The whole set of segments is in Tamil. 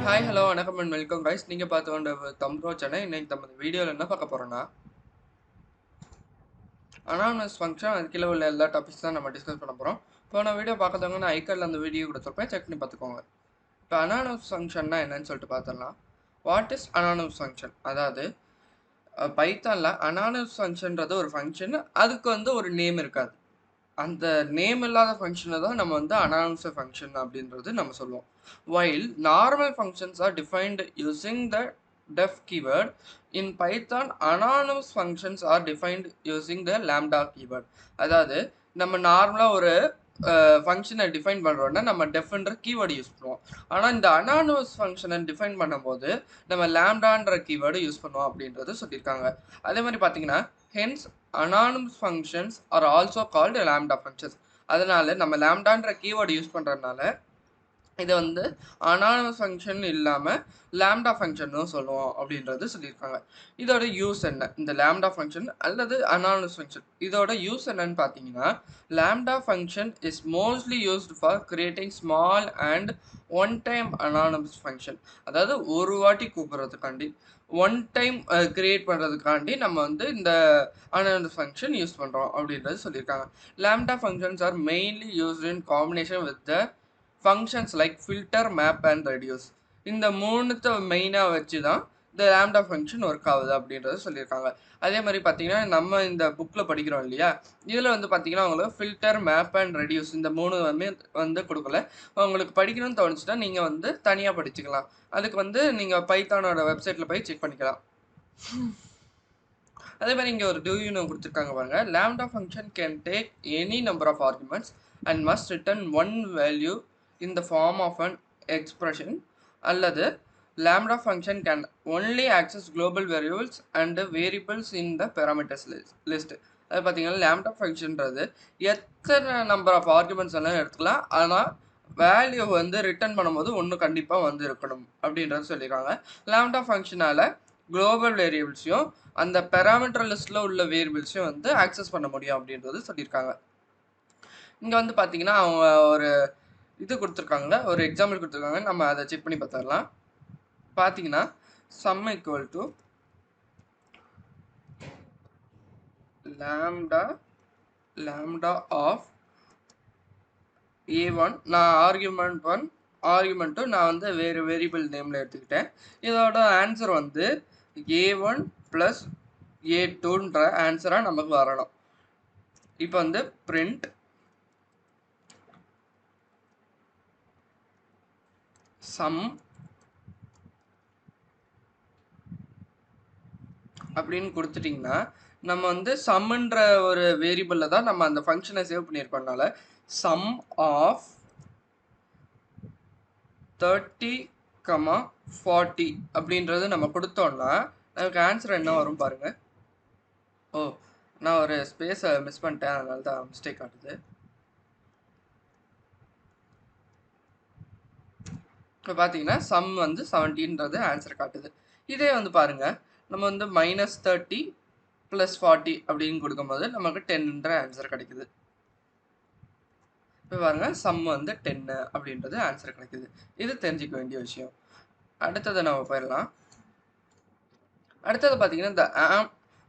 ஹாய் ஹலோ வணக்கம் அண்ட் வெல்கம் கைஸ். நீங்கள் பார்த்து கொண்ட தம்ப்ரோ சேனல். இன்னைக்கு நம்ம வீடியோவில் என்ன பார்க்க போகிறோன்னா அனானமஸ் ஃபங்க்ஷன் அது கீழே உள்ள எல்லா டாபிக்ஸ் தான் நம்ம டிஸ்கஸ் பண்ண போகிறோம். போன வீடியோ பார்க்கறவங்க நான் ஐக்கார்டில் அந்த வீடியோ கொடுத்துருப்பேன், செக் பண்ணி பார்த்துக்கோங்க. இப்போ அனானமஸ் ஃபங்க்ஷன்னா என்னன்னு சொல்லிட்டு பார்த்துடலாம். What is anonymous function? அதாவது பைத்தானில் அனானமஸ் ஃபங்க்ஷன்றது ஒரு ஃபங்க்ஷன், அதுக்கு ஒரு நேம் இருக்காது. அந்த நேம் இல்லாத ஃபங்க்ஷனை தான் நம்ம அனானமஸ் ஃபங்க்ஷன் அப்படின்றது நம்ம சொல்லுவோம். While normal functions are defined using the def keyword, in Python anonymous functions are defined using the lambda keyword. அதாவது நம்ம நார்மலாக ஒரு ஃபங்க்ஷனை டிஃபைன் பண்ணுறோன்னா நம்ம டெஃப்ன்ற கீவேர்டு யூஸ் பண்ணுவோம். ஆனால் இந்த அனானமஸ் ஃபங்க்ஷனை டிஃபைன் பண்ணும்போது நம்ம லேம்டான்ற கீவேர்டு யூஸ் பண்ணுவோம் அப்படின்றது சொல்லியிருக்காங்க. அதே மாதிரி பார்த்தீங்கன்னா hence anonymous functions are also called lambda functions. அதனால நம்ம lambdaன்ற கீவேர்டு யூஸ் பண்ணுறதுனால இதை அனானமஸ் ஃபங்க்ஷன் இல்லாமல் லேம்டா ஃபங்க்ஷன்னு சொல்லுவோம் அப்படின்றது சொல்லியிருக்காங்க. இதோட யூஸ் என்ன? இந்த லேம்டா ஃபங்க்ஷன் அல்லது அனானமஸ் ஃபங்க்ஷன் இதோட யூஸ் என்னன்னு பார்த்தீங்கன்னா, lambda function is mostly used for creating small and one time anonymous function. அதாவது ஒரு வாட்டி கூப்பிட்றதுக்காண்டி ஒன் டைம் கிரியேட் பண்ணுறதுக்காண்டி நம்ம இந்த அனானமஸ் ஃபங்க்ஷன் யூஸ் பண்ணுறோம் அப்படின்றது சொல்லியிருக்காங்க. Lambda functions are mainly used in combination with the functions like filter, map and reduce. இந்த மூணுத்தை மெயினாக வச்சு தான் இந்த லேம்டா ஃபங்க்ஷன் ஒர்க் ஆகுது அப்படின்றது சொல்லியிருக்காங்க. அதே மாதிரி பார்த்தீங்கன்னா நம்ம இந்த புக்கில் படிக்கிறோம் இல்லையா, இதில் பார்த்தீங்கன்னா அவங்களுக்கு ஃபில்டர், மேப் அண்ட் ரெடியூஸ் இந்த மூணுமே கொடுக்கல. உங்களுக்கு படிக்கணும்னு தோணுச்சுன்னா நீங்கள் தனியாக படிச்சுக்கலாம். அதுக்கு நீங்கள் பைத்தானோட வெப்சைட்டில் போய் செக் பண்ணிக்கலாம். அதே மாதிரி இங்கே ஒரு டூயூனோ கொடுத்துருக்காங்க பாருங்க. Lambda function can take any number of arguments and must return one value in the form of an expression. அல்லது lambda function can only access global variables and variables in the parameters list. அது பார்த்தீங்கன்னா lambda functionன்றது எத்தனை நம்பர் ஆஃப் ஆர்குமெண்ட்ஸ் எல்லாம் எடுத்துக்கலாம், ஆனால் வேல்யூ ரிட்டர்ன் பண்ணும்போது ஒன்று கண்டிப்பாக இருக்கணும் அப்படின்றது சொல்லியிருக்காங்க. lambda ஃபங்க்ஷனால் குளோபல் வேரியபிள்ஸையும் அந்த பேராமீட்டர் லிஸ்ட்டில் உள்ள வேரியபிள்ஸையும் ஆக்சஸ் பண்ண முடியும் அப்படின்றது சொல்லியிருக்காங்க. இங்கே பார்த்தீங்கன்னா அவங்க ஒரு இது கொடுத்துருக்காங்க, ஒரு எக்ஸாம்பிள் கொடுத்துருக்காங்க. நம்ம அதை செக் பண்ணி பார்த்துடலாம். பார்த்தீங்கன்னா sum equal to lambda of A1. நான் ஆர்குமெண்ட் 1 ஆர்குமெண்ட் 2 நான் வேறு வேரியபிள் நேமில் எடுத்துக்கிட்டேன். இதோட ஆன்சர் A1 ப்ளஸ் A2ன்ற ஆன்சராக நமக்கு வரணும். இப்போ பிரிண்ட் சம் அப்படின்னு கொடுத்துட்டிங்கன்னா நம்ம சம்ன்ற ஒரு வேரியபிளில் தான் நம்ம அந்த ஃபங்க்ஷனை சேவ் பண்ணியிருக்கோம்னால சம் ஆஃப் 30, 40 அப்படின்றது நம்ம கொடுத்தோம்னா நமக்கு ஆன்சர் என்ன வரும் பாருங்கள். ஓ, நான் ஒரு ஸ்பேஸை மிஸ் பண்ணிட்டேன், அதனால தான் மிஸ்டேக் ஆகுது. இப்போ பார்த்தீங்கன்னா சம் 17ன்றது ஆன்சர் காட்டுது. இதே பாருங்கள், நம்ம -30 + 40 அப்படின்னு கொடுக்கும்போது நமக்கு 10ன்ற ஆன்சர் கிடைக்குது. இப்போ பாருங்கள் சம் 10 அப்படின்றது ஆன்சர் கிடைக்குது. இது தெரிஞ்சிக்க வேண்டிய விஷயம். அடுத்தது நம்ம போயிடலாம். அடுத்தது பார்த்தீங்கன்னா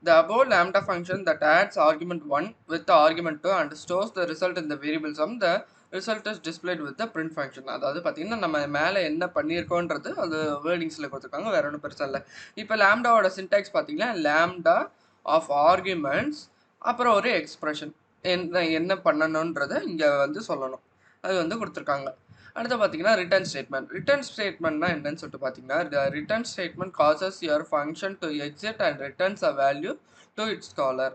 the above lambda function that adds argument 1 with the argument 2 and stores the result in the variable sum, the result is displayed with the print function. அதாவது பார்த்தீங்கன்னா நம்ம மேலே என்ன பண்ணியிருக்கோன்றது அது வேர்டிங்ஸில் கொடுத்துருக்காங்க, வேற ஒன்றும் பெருசாக இல்லை. இப்போ லேம்டாவோட சின்டாக்ஸ் பார்த்தீங்கன்னா லேம்டா ஆஃப் ஆர்குமெண்ட்ஸ் அப்புறம் ஒரு எக்ஸ்பிரஷன் என்ன பண்ணணுன்றதை இங்கே சொல்லணும், அது கொடுத்துருக்காங்க. அடுத்து பார்த்தீங்கன்னா ரிட்டர்ன் ஸ்டேட்மெண்ட். ரிட்டர்ன் ஸ்டேட்மெண்ட்னா என்னன்னு சொல்லிட்டு பார்த்தீங்கன்னா, return statement causes your function to exit and returns a value to its caller.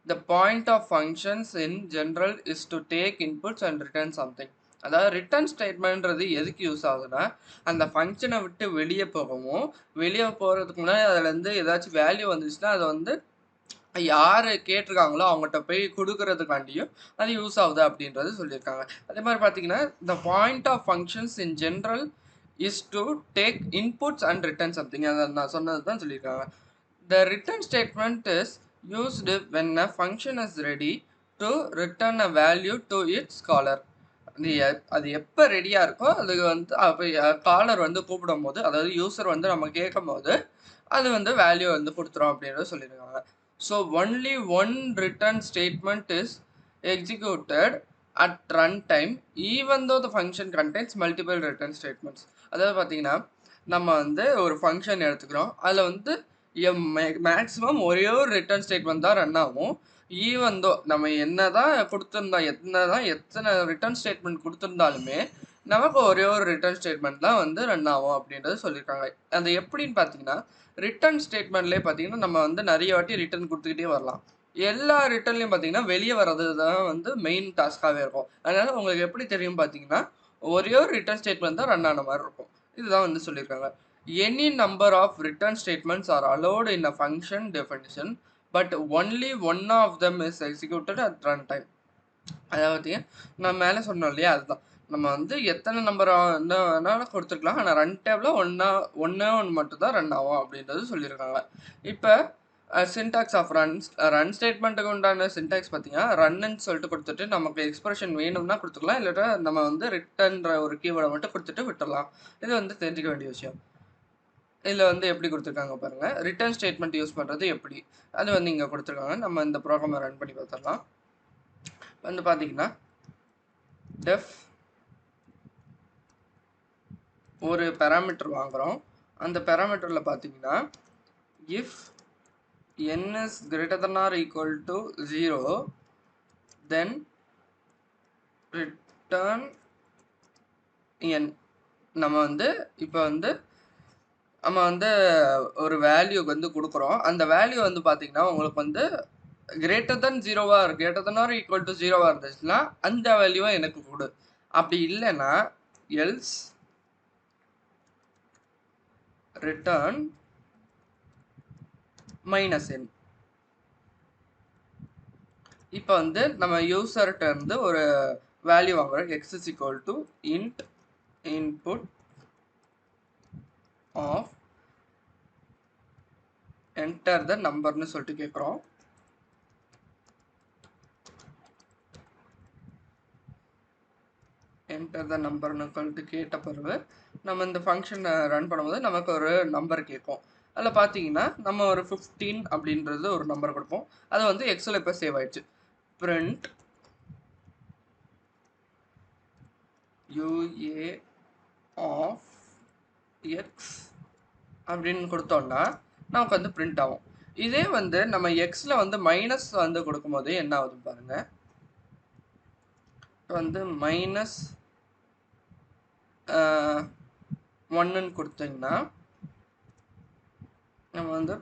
The point of functions in general is to take inputs and return something. அதாவது ரிட்டர்ன் ஸ்டேட்மெண்ட்றது எதுக்கு யூஸ் ஆகுதுன்னா, அந்த ஃபங்க்ஷனை விட்டு வெளியே போகவும், வெளியே போகிறதுக்கு முன்னாடி அதுலேருந்து ஏதாச்சும் வேல்யூ வந்துச்சுன்னா அதை யார் கேட்டிருக்காங்களோ அவங்ககிட்ட போய் கொடுக்கறதுக்காண்டியும் அது யூஸ் ஆகுது அப்படின்றது சொல்லியிருக்காங்க. அதே மாதிரி பார்த்தீங்கன்னா the point of functions in general is to take inputs and return something. அதை நான் சொன்னது தான் சொல்லியிருக்காங்க. The return statement is used when a function is ready to return a value to its caller. அது எப்போ ரெடியாக இருக்கோ அது வந்து அப்போ காலர் வந்து கூப்பிடும் போது, அதாவது யூசர் வந்து நம்ம கேட்கும் போது அது வந்து வேல்யூ வந்து கொடுத்துரும் அப்படின்றத சொல்லியிருக்காங்க. So only one return statement is executed at run time even though the function contains multiple return statements. அதாவது பார்த்தீங்கன்னா நம்ம வந்து ஒரு ஃபங்க்ஷன் எடுத்துக்கிறோம், அதில் வந்து மேக்ஸிமம் ஒரே ஒரு ரிட்டர்ன் ஸ்டேட்மெண்ட் தான் ரன் ஆகும். ஈவன் தோ நம்ம எத்தனை ரிட்டர்ன் ஸ்டேட்மெண்ட் கொடுத்துருந்தாலுமே நமக்கு ஒரே ஒரு ரிட்டர்ன் ஸ்டேட்மெண்ட் தான் வந்து ரன் ஆகும் அப்படின்றது சொல்லியிருக்காங்க. அது எப்படின்னு பார்த்தீங்கன்னா, ரிட்டர்ன் ஸ்டேட்மெண்ட்லேயே பார்த்தீங்கன்னா நம்ம வந்து நிறைய வாட்டி ரிட்டர்ன் கொடுத்துக்கிட்டே வரலாம். எல்லா ரிட்டர்ன்லையும் பார்த்தீங்கன்னா வெளியே வர்றது தான் வந்து மெயின் டாஸ்க்காகவே இருக்கும். அதனால உங்களுக்கு எப்படி தெரியும் பார்த்தீங்கன்னா, ஒரே ஒரு ரிட்டர்ன் ஸ்டேட்மெண்ட் தான் ரன் ஆன மாதிரி இருக்கும். இதுதான் வந்து சொல்லியிருக்காங்க. Any number of return statements are allowed in a function definition but only one of them is executed at run time. அதாவது நான் மேலே சொன்னோம் இல்லையா, அதுதான் நம்ம வந்து எத்தனை நம்பர் என்ன வேணாலும் கொடுத்துருக்கலாம், ஆனால் ரன் டேபிளில் ஒன்று மட்டும் தான் ரன் ஆகும் அப்படின்றது சொல்லியிருக்காங்க. இப்போ சின்டாக்ஸ் ஆஃப் ரன் ஸ்டேட்மெண்ட்டுக்கு உண்டான சின்டாக்ஸ் பார்த்தீங்கன்னா, ரன்னு சொல்லிட்டு கொடுத்துட்டு நமக்கு எக்ஸ்பிரஷன் வேணும்னா கொடுத்துக்கலாம், இல்லாட்டா நம்ம வந்து ரிட்டர்ன்ற ஒரு கீவேர்டை மட்டும் கொடுத்துட்டு விட்டுடலாம். இது வந்து தெரிஞ்சுக்க வேண்டிய விஷயம். இதில் வந்து எப்படி கொடுத்துருக்காங்க பாருங்கள், ரிட்டர்ன் ஸ்டேட்மெண்ட் யூஸ் பண்ணுறது எப்படி, அது வந்து இங்கே கொடுத்துருக்காங்க. நம்ம இந்த ப்ரோக்ராமை ரன் பண்ணி பார்த்துடலாம். வந்து பார்த்தீங்கன்னா டெஃப் ஒரு பேராமீட்டர் வாங்குகிறோம். அந்த பேராமீட்டரில் பார்த்தீங்கன்னா if n is greater than or equal to 0 then return n. நம்ம வந்து இப்போ வந்து நம்ம வந்து ஒரு வேல்யூக்கு வந்து கொடுக்குறோம். அந்த வேல்யூ வந்து பார்த்தீங்கன்னா உங்களுக்கு வந்து greater than 0 greater than or equal to 0 இருந்துச்சுன்னா அந்த வேல்யூவை எனக்கு கொடு. அப்படி இல்லைன்னா else return மைனஸ் n. இப்போ வந்து நம்ம யூசர்கிட்ட இருந்து ஒரு வேல்யூ வாங்குறோம், x is equal to int input of enter the numberன்னு சொல்லிட்டு கேட்குறோம். enter the numberன்னு சொல்லிட்டு கேட்ட பிறகு நம்ம இந்த ஃபங்க்ஷனை ரன் பண்ணும்போது நமக்கு ஒரு நம்பர் கேட்கும். அதில் பார்த்தீங்கன்னா நம்ம ஒரு 15 அப்படின்றது ஒரு நம்பர் கொடுப்போம். அது வந்து எக்ஸில் இப்போ சேவ் ஆயிடுச்சு. print UA of x அப்படின்னு கொடுத்தோம்னா நமக்கு வந்து பிரிண்ட் ஆகும். இதே வந்து நம்ம எக்ஸில் வந்து மைனஸ் வந்து கொடுக்கும்போது என்ன ஆகுது பாருங்க, வந்து மைனஸ் 1ன்னு கொடுத்தீங்கன்னா நம்ம வந்து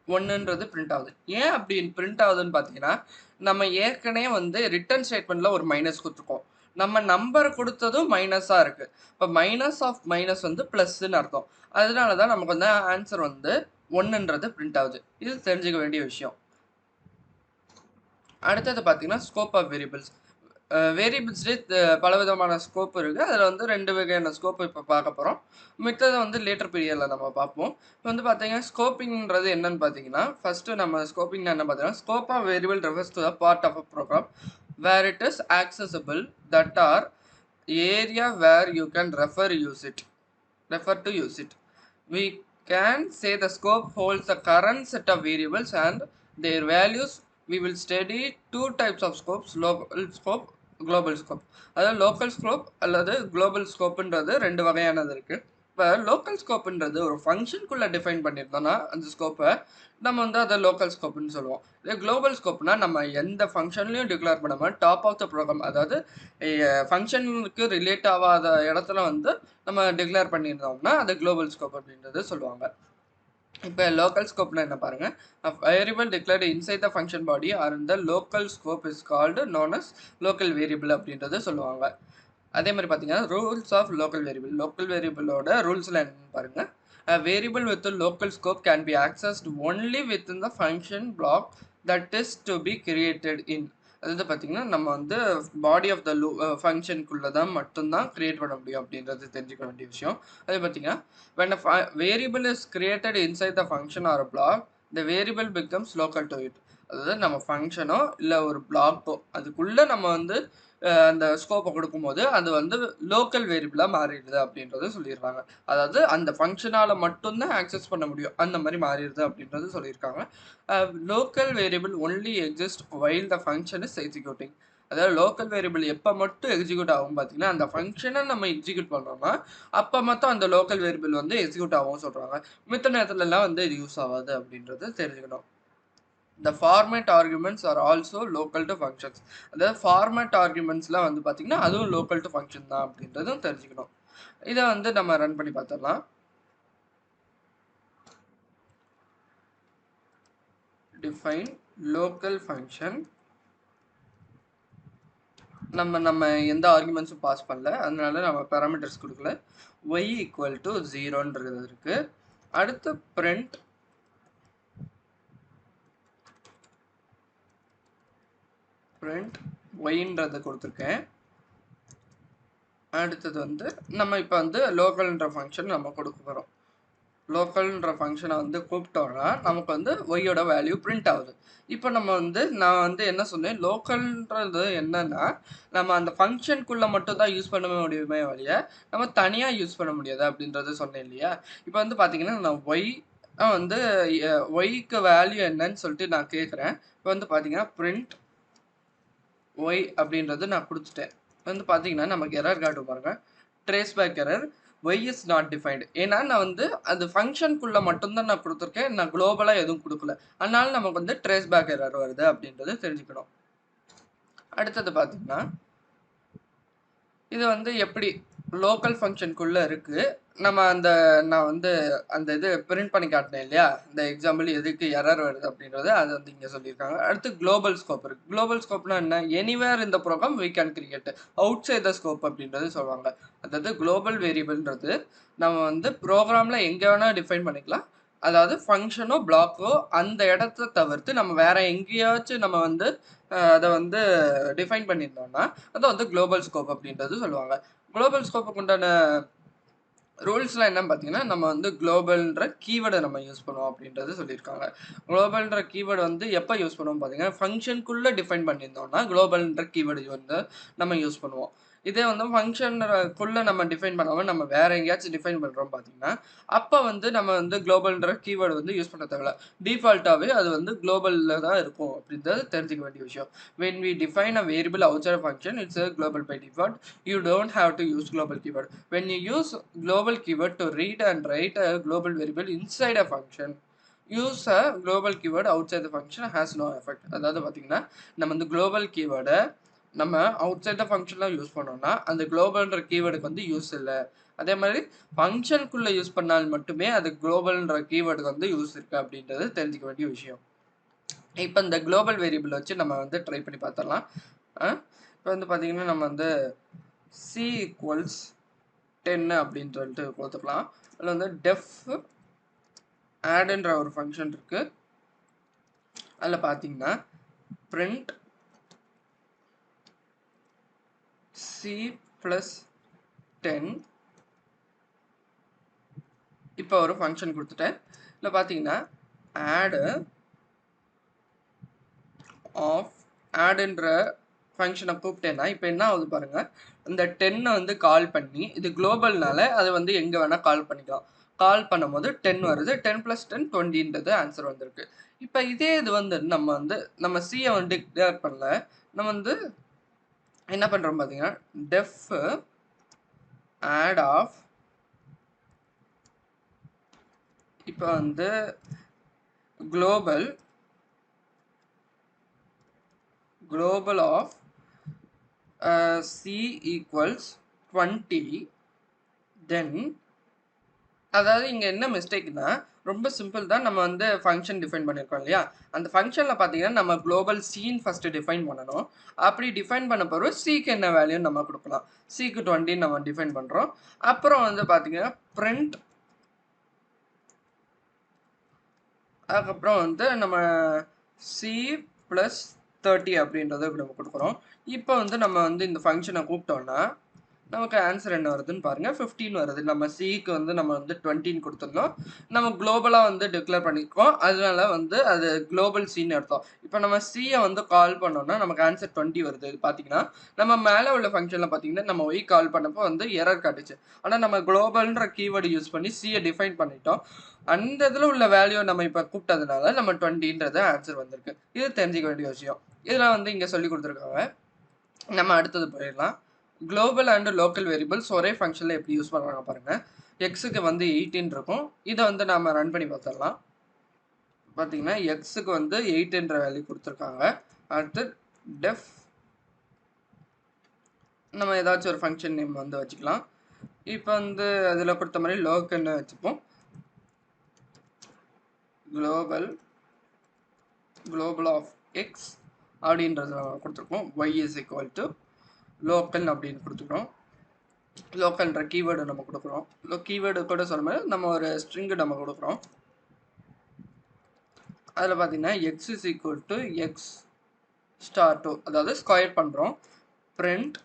1ன்றது பிரிண்ட் ஆகுது. ஏன் அப்படி பிரிண்ட் ஆகுதுன்னு பார்த்தீங்கன்னா, நம்ம ஏற்கனவே வந்து ரிட்டர்ன் ஸ்டேட்மெண்ட்டில் ஒரு மைனஸ் கொடுத்துருக்கோம். நம்ம நம்பர் கொடுத்ததும் மைனஸாக இருக்குது. இப்போ மைனஸ் ஆஃப் மைனஸ் வந்து ப்ளஸ்ன்னு அர்த்தம். அதனால தான் நமக்கு வந்து ஆன்சர் வந்து 1ன்றது பிரிண்ட் ஆகுது. இது தெரிஞ்சுக்க வேண்டிய விஷயம். அடுத்தது பார்த்தீங்கன்னா ஸ்கோப் ஆஃப் வேரியபிள்ஸ். வேரியபிள்ஸ்லேயே பலவிதமான ஸ்கோப் இருக்குது. அதில் வந்து 2 வகையான ஸ்கோப் இப்போ பார்க்க போகிறோம். மித்ததை வந்து லேட்டர் பீரியடில் நம்ம பார்ப்போம். இப்போ வந்து பார்த்தீங்கன்னா ஸ்கோப்பிங்கிறது என்னன்னு பார்த்தீங்கன்னா, ஃபஸ்ட்டு நம்ம ஸ்கோப்பிங் என்ன பார்த்தீங்கன்னா, scope of variable refers to the part of a program where it is accessible that or area where you can refer to use it. We can say the scope holds the current set of variables and their values. We will study two types of scopes, local scope, global scope. அதாவது லோக்கல் ஸ்கோப் அல்லது குளோபல் ஸ்கோப்புன்றது 2 வகையானது இருக்குது. இப்போ லோக்கல் ஸ்கோப்புன்றது ஒரு ஃபங்க்ஷனுக்குள்ளே டிஃபைன் பண்ணியிருந்தோம்னா அந்த ஸ்கோப்பை நம்ம வந்து அதை லோக்கல் ஸ்கோப்புன்னு சொல்லுவோம். இதே குளோபல் ஸ்கோப்னா நம்ம எந்த ஃபங்க்ஷன்லையும் டிக்ளேர் பண்ணாமல் டாப் ஆஃப் த ப்ரோக்ராம், அதாவது ஃபங்க்ஷனுக்கு ரிலேட் ஆகாத இடத்துல வந்து நம்ம டிக்ளேர் பண்ணியிருந்தோம்னா அது குளோபல் ஸ்கோப் அப்படின்றது சொல்லுவாங்க. இப்போ லோக்கல் ஸ்கோப்னா என்ன பாருங்க, variable declared inside the function body are இந்த local scope is called known as local variable அப்படின்றது சொல்லுவாங்க. அதே மாதிரி பார்த்தீங்கன்னா ரூல்ஸ் ஆஃப் லோக்கல் வேரியபிளோட ரூல்ஸில் என்னன்னு பாருங்க. A variable with a local scope can be accessed only within the function block that is to be created in. அதாவது பார்த்தீங்கன்னா நம்ம வந்து பாடி ஆஃப் த ஃபங்க்ஷனுக்குள்ளே தான் மட்டும்தான் க்ரியேட் பண்ண முடியும் அப்படின்றது தெரிஞ்சுக்க வேண்டிய விஷயம். அதே பார்த்தீங்கன்னா when a variable is created inside the function or a block, the variable becomes local to it. அதாவது நம்ம ஃபங்க்ஷனோ இல்லை ஒரு பிளாக்கோ அதுக்குள்ளே நம்ம வந்து அந்த ஸ்கோப்பை கொடுக்கும்போது அது வந்து லோக்கல் வேரியபிளாக மாறிடுது அப்படின்றது சொல்லிடுறாங்க. அதாவது அந்த ஃபங்க்ஷனால் மட்டும்தான் ஆக்சஸ் பண்ண முடியும், அந்த மாதிரி மாறிடுது அப்படின்றது சொல்லியிருக்காங்க. Local variable only exist while the function is executing. அதாவது லோக்கல் வேரியபிள் எப்போ மட்டும் எக்ஸிக்யூட் ஆகும் பார்த்தீங்கன்னா, அந்த ஃபங்க்ஷனை நம்ம எக்ஸிக்யூட் பண்ணோம்னா அப்போ மட்டும் அந்த லோக்கல் வேரியபிள் வந்து எக்ஸிக்யூட் ஆகும் சொல்கிறாங்க. மித்த நேரத்துலலாம் வந்து இது யூஸ் ஆகாது அப்படின்றது தெரிஞ்சுக்கணும். The format arguments are also local to functions. அதாவது ஃபார்மேட் ஆர்குமெண்ட்ஸ்லாம் வந்து பார்த்தீங்கன்னா அதுவும் லோக்கல் டு ஃபங்க்ஷன் தான் அப்படின்றதும் தெரிஞ்சுக்கணும். இதை வந்து நம்ம ரன் பண்ணி பார்த்துடலாம். Define local function. நம்ம எந்த ஆர்குமெண்ட்ஸும் பாஸ் பண்ணல, அதனால நம்ம பேராமீட்டர்ஸ் கொடுக்கல. y ஈக்குவல் டு 0ன்றது இருக்கு. அடுத்து print yன்றதை கொடுத்துருக்கேன். அடுத்தது வந்து நம்ம இப்போ வந்து லோக்கல்ன்ற ஃபங்க்ஷன் நம்ம கொடுக்க போகிறோம். லோக்கல்ன்ற ஃபங்க்ஷனை வந்து கூப்பிட்டோம்னா நமக்கு வந்து ஒய்யோட வேல்யூ பிரிண்ட் ஆகுது. இப்போ நான் வந்து என்ன சொன்னேன், லோக்கல்ன்றது என்னன்னா நம்ம அந்த ஃபங்க்ஷனுக்குள்ளே மட்டும் தான் யூஸ் பண்ண முடியுமே வழிய நம்ம தனியாக யூஸ் பண்ண முடியாது அப்படின்றத சொன்னேன் இல்லையா. இப்போ வந்து பார்த்தீங்கன்னா நான் ஒய் வந்து ஒய்க்கு வேல்யூ என்னன்னு சொல்லிட்டு நான் கேட்குறேன். இப்போ வந்து பார்த்தீங்கன்னா பிரிண்ட் ஒய் அப்படின்றது நான் கொடுத்துட்டேன். வந்து பார்த்தீங்கன்னா நமக்கு எரர் காட்டும் பாருங்க, traceback error, y is not defined. ஏன்னா நான் வந்து அது ஃபங்க்ஷனுக்குள்ளே மட்டும்தான் நான் கொடுத்துருக்கேன், நான் குளோபலாக எதுவும் கொடுக்கல. அதனால நமக்கு வந்து ட்ரேஸ் பேக் எரர் வருது அப்படின்றது தெரிஞ்சுக்கணும். அடுத்தது பார்த்தீங்கன்னா இது வந்து எப்படி லோக்கல் ஃபங்க்ஷனுக்குள்ளே இருக்குது. நான் வந்து அந்த இது பிரிண்ட் பண்ணி காட்டினேன் இல்லையா, இந்த எக்ஸாம்பிள் எதுக்கு எரர் வருது அப்படின்றது அது வந்து இங்கே சொல்லியிருக்காங்க. அடுத்து குளோபல் ஸ்கோப் இருக்குது. குளோபல் ஸ்கோப்னா என்ன, எனிவேர் இந்த program we can create outside the scope அப்படின்றது சொல்லுவாங்க. அதாவது குளோபல் வேரியபிள்ன்றது நம்ம வந்து ப்ரோக்ராமில் எங்கே வேணால் டிஃபைன் பண்ணிக்கலாம். அதாவது ஃபங்க்ஷனோ பிளாக்கோ அந்த இடத்த தவிர்த்து நம்ம வேற எங்கேயாச்சும் நம்ம வந்து அதை வந்து டிஃபைன் பண்ணியிருந்தோம்னா அதை வந்து குளோபல் ஸ்கோப் அப்படின்றது சொல்லுவாங்க. குளோபல் ஸ்கோப்புக்கு உண்டான ரூல்ஸ்லாம் என்னன்னு பார்த்தீங்கன்னா, நம்ம வந்து குளோபல்ன்ற கீவேர்டை நம்ம யூஸ் பண்ணுவோம் அப்படின்றது சொல்லியிருக்காங்க. குளோபல்ன்ற கீவேர்டு வந்து எப்போ யூஸ் பண்ணுவோம் பார்த்தீங்கன்னா, ஃபங்க்ஷனுக்குள்ளே டிஃபைன் பண்ணியிருந்தோம்னா குளோபல்ன்ற கீவேர்டு வந்து நம்ம யூஸ் பண்ணுவோம். இதே வந்து ஃபங்க்ஷனுக்குள்ளே நம்ம டிஃபைன் பண்ணாமல் நம்ம வேற எங்கேயாச்சும் டிஃபைன் பண்ணுறோம் பார்த்தீங்கன்னா, அப்போ வந்து நம்ம வந்து குளோபல்ன்ற கீவேர்டு வந்து யூஸ் பண்ண தேவையில்ல. டிஃபால்ட்டாகவே அது வந்து குளோபலில் தான் இருக்கும் அப்படின்றது தெரிஞ்சுக்க வேண்டிய விஷயம். when we define a variable outside a function, it's a global by default. You don't have to use global keyword. When you use global keyword to read and write a global variable inside a function, use a global keyword outside the function has no effect. அதாவது பார்த்தீங்கன்னா நம்ம வந்து global keyword நம்ம அவுட் சைட் த ஃபங்க்ஷனில் யூஸ் பண்ணோம்னா அந்த குளோபல்ன்ற கீவேர்டுக்கு வந்து யூஸ் இல்லை. அதே மாதிரி ஃபங்க்ஷனுக்குள்ளே யூஸ் பண்ணால் மட்டுமே அது குளோபல்ன்ற கீவேர்டுக்கு வந்து யூஸ் இருக்குது அப்படின்றது தெரிஞ்சுக்க வேண்டிய விஷயம். இப்போ இந்த குளோபல் வேரியபிள் வச்சு நம்ம வந்து ட்ரை பண்ணி பார்த்துடலாம். இப்போ வந்து பார்த்தீங்கன்னா நம்ம வந்து c ஈக்குவல்ஸ் 10 அப்படின்னு சொல்லிட்டு கொடுத்துக்கலாம். அதில் வந்து டெஃப் ஆட்ன்ற ஒரு ஃபங்க்ஷன் இருக்குது. அதில் பார்த்தீங்கன்னா print c + 10 இப்போ ஒரு ஃபங்க்ஷன் கொடுத்துட்டேன். இதில் பார்த்தீங்கன்னா ஆட்ன்ற ஃபங்க்ஷனை கூப்பிட்டேன்னா இப்போ என்ன ஆகுது பாருங்கள், இந்த 10 வந்து கால் பண்ணி இது குளோபல்னால அதை வந்து எங்கே வேணால் கால் பண்ணிக்கலாம். கால் பண்ணும்போது 10 வருது, 10 + 10 20ன்றது ஆன்சர் வந்திருக்கு. இப்போ இதே இது வந்து நம்ம சியை வந்து டிக்ளேர் பண்ணல, நம்ம வந்து என்ன பண்ணுறோம் பார்த்தீங்கன்னா டெஃப் ஆட் ஆஃப் இப்போ வந்து global of c ஈக்குவல்ஸ் 20. தென் அதாவது இங்கே என்ன மிஸ்டேக்னா ரொம்ப சிம்பிள் தான். நம்ம வந்து ஃபங்க்ஷன் டிஃபைன் பண்ணியிருக்கோம் இல்லையா, அந்த ஃபங்க்ஷனில் பார்த்தீங்கன்னா நம்ம குளோபல் சீன் ஃபஸ்ட்டு டிஃபைன் பண்ணணும். அப்படி டிஃபைன் பண்ண பிறகு சிக்கு என்ன வேல்யூன்னு நம்ம கொடுக்கலாம். சிக்கு 20 நம்ம டிஃபைன் பண்ணுறோம். அப்புறம் வந்து பார்த்தீங்கன்னா print, அதுக்கப்புறம் வந்து நம்ம c + 30 அப்படின்றத நம்ம கொடுக்குறோம். இப்போ வந்து நம்ம வந்து இந்த ஃபங்க்ஷனை கூப்பிட்டோம்னா நமக்கு ஆன்சர் என்ன வருதுன்னு பாருங்க 15 வருது. நம்ம சிக்கு வந்து நம்ம வந்து 20 கொடுத்துருந்தோம். நம்ம குளோபலா வந்து டிக்ளேர் பண்ணியிருக்கோம். அதனால வந்து அது குளோபல் சின்னு எடுத்தோம். இப்போ நம்ம சியை வந்து கால் பண்ணோம்னா நமக்கு ஆன்சர் 20 வருது. இது பார்த்தீங்கன்னா நம்ம மேலே உள்ள ஃபங்க்ஷனில் பார்த்தீங்கன்னா நம்ம ஒய் கால் பண்ணப்போ வந்து எரர் காட்டுச்சு. ஆனால் நம்ம குளோபல்ன்ற கீவேர்டு யூஸ் பண்ணி சியை டிஃபைன் பண்ணிட்டோம். அந்த இதில் உள்ள வேல்யூ நம்ம இப்போ கூப்பிட்டதுனால நம்ம 20ன்றது ஆன்சர் வந்திருக்கு. இது தெரிஞ்சிக்க வேண்டிய விஷயம். இதெல்லாம் வந்து இங்கே சொல்லி கொடுத்துருக்காங்க. நம்ம அடுத்தது போயிடலாம். குளோபல் அண்ட் லோக்கல் வேரியபிள்ஸ் ஒரே ஃபங்க்ஷனில் எப்படி யூஸ் பண்ணுறாங்க பாருங்கள். எக்ஸுக்கு வந்து 18 இருக்கும். இதை வந்து நம்ம ரன் பண்ணி பார்த்துடலாம். பார்த்தீங்கன்னா எக்ஸுக்கு வந்து 8ன்ற வேல்யூ கொடுத்துருக்காங்க. அடுத்து டெஃப் நம்ம ஏதாச்சும் ஒரு ஃபங்க்ஷன் நேம் வந்து வச்சுக்கலாம். இப்போ வந்து அதில் கொடுத்த மாதிரி லோக்கல்னு வச்சுப்போம். குளோபல் ஆஃப் எக்ஸ் அப்படின்றது நம்ம கொடுத்துருக்கோம். Y is equal to local அப்படின்னு கொடுத்துக்கிறோம். லோக்கல்ன்ற கீவேர்டு நம்ம கொடுக்குறோம். கீவேர்டு கூட சொல்ல மாதிரி நம்ம ஒரு ஸ்ட்ரிங்கு நம்ம கொடுக்குறோம். அதில் பார்த்தீங்கன்னா x is equal to x star 2, அதாவது ஸ்கொயர் பண்ணுறோம். Print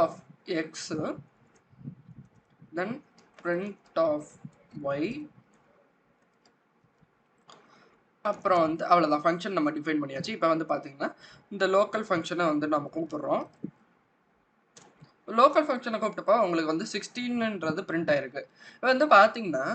of x, then print of y. அப்புறம் வந்து அவ்வளோதான், ஃபங்க்ஷன் நம்ம டிஃபைன் பண்ணியாச்சு. இப்போ வந்து பார்த்தீங்கன்னா இந்த லோக்கல் ஃபங்க்ஷனை வந்து நம்ம கூப்பிடுறோம். லோக்கல் ஃபங்க்ஷனை கூப்பிட்டப்போ உங்களுக்கு வந்து 16ன்றது பிரிண்ட் ஆயிருக்கு. இப்போ வந்து பார்த்தீங்கன்னா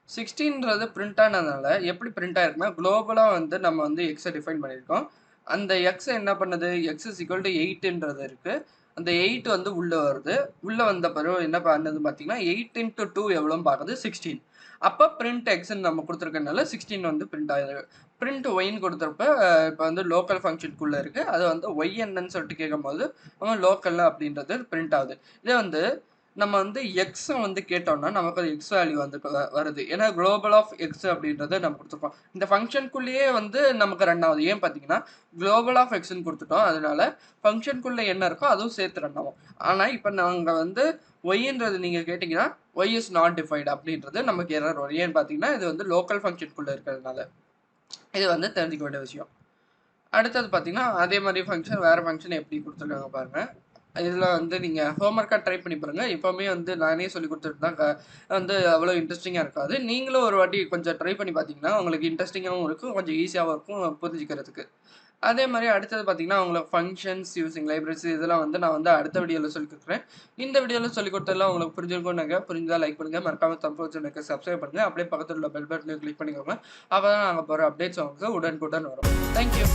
16ன்றது பிரிண்ட் ஆனதுனால எப்படி பிரிண்ட் ஆயிருக்குன்னா குளோபலாக வந்து நம்ம வந்து எக்ஸை டிஃபைன் பண்ணியிருக்கோம். அந்த எக்ஸ் என்ன பண்ணுது, எக்ஸ் இஸ் ஈக்குவல் டு 8ன்றது இருக்குது. அந்த 8 வந்து உள்ளே வருது. உள்ளே வந்த பிறகு என்ன பண்ணுது பார்த்தீங்கன்னா 8 × 2 எவ்வளோன்னு பார்க்குது 16. அப்போ பிரிண்ட் எக்ஸ்ன்னு நம்ம கொடுத்துருக்கனால 16 வந்து பிரிண்ட் ஆகிருக்கு. பிரிண்ட் ஒய்ன்னு கொடுத்துருப்ப இப்போ வந்து லோக்கல் ஃபங்க்ஷனுக்குள்ளே இருக்குது. அது வந்து ஒய் என்னன்னு சொல்லிட்டு கேட்கும்போது நம்ம லோக்கலில் அப்படின்றது பிரிண்ட் ஆகுது. இதே வந்து நம்ம வந்து எக்ஸை வந்து கேட்டோம்னா நமக்கு அது எக்ஸ் வேல்யூ வந்து வருது. ஏன்னா குளோபல் ஆஃப் எக்ஸ் அப்படின்றத நம்ம கொடுத்துருப்போம். இந்த ஃபங்க்ஷனுக்குள்ளேயே வந்து நமக்கு ரன் ஆகுது. ஏன் பார்த்தீங்கன்னா குளோபல் ஆஃப் எக்ஸ்ன்னு கொடுத்துட்டோம். அதனால ஃபங்க்ஷனுக்குள்ளே என்ன இருக்கோ அதுவும் சேர்த்து ரன் ஆகும். ஆனால் இப்போ நாங்கள் வந்து ஒய்ன்றது நீங்கள் கேட்டிங்கன்னா ஒய் இஸ் நாட் டிஃபைன்ட் அப்படின்றது நமக்கு எரர் வரும். ஏன்னு பார்த்தீங்கன்னா இது வந்து லோக்கல் ஃபங்க்ஷனுக்குள்ளே இருக்கிறதுனால. இது வந்து தெரிஞ்சிக்க வேண்டிய விஷயம். அடுத்தது பார்த்தீங்கன்னா அதே மாதிரி ஃபங்க்ஷன் வேறு ஃபங்க்ஷன் எப்படி கொடுத்துருக்காங்க பாருங்கள். இதில் வந்து நீங்கள் ஹோம்ஒர்க்காக ட்ரை பண்ணி பாருங்கள். எப்போவுமே வந்து நானே சொல்லி கொடுத்துட்டு தான் வந்து அவ்வளோ இன்ட்ரெஸ்டிங்காக இருக்காது. நீங்களும் ஒரு வாட்டி கொஞ்சம் ட்ரை பண்ணி பார்த்தீங்கன்னா உங்களுக்கு இன்ட்ரெஸ்டிங்காகவும் இருக்கும், கொஞ்சம் ஈஸியாகவும் இருக்கும் புரிஞ்சுக்கிறதுக்கு. அதே மாதிரி அடுத்தது பார்த்தீங்கன்னா உங்களுக்கு ஃபங்க்ஷன்ஸ் யூஸிங் லைப்ரரிஸ் இதெல்லாம் வந்து நான் வந்து அடுத்த வீடியோவில் சொல்லி கொடுக்குறேன். இந்த வீடியோவில் சொல்லி கொடுத்ததெல்லாம் உங்களுக்கு புரிஞ்சிருக்கும்னாங்க. புரிஞ்சால் லைக் பண்ணுங்கள், மறக்காமல் தப்பு எனக்கு சப்ஸ்கிரைப் பண்ணுங்கள். அப்படியே பக்கத்தில் உள்ள பெல் பட்டனையும் கிளிக் பண்ணிக்கோங்க. அப்போ தான் நாங்கள் போகிற அப்டேட்ஸ் உங்களுக்கு உடனுக்குடன் வரும். தேங்க்யூ.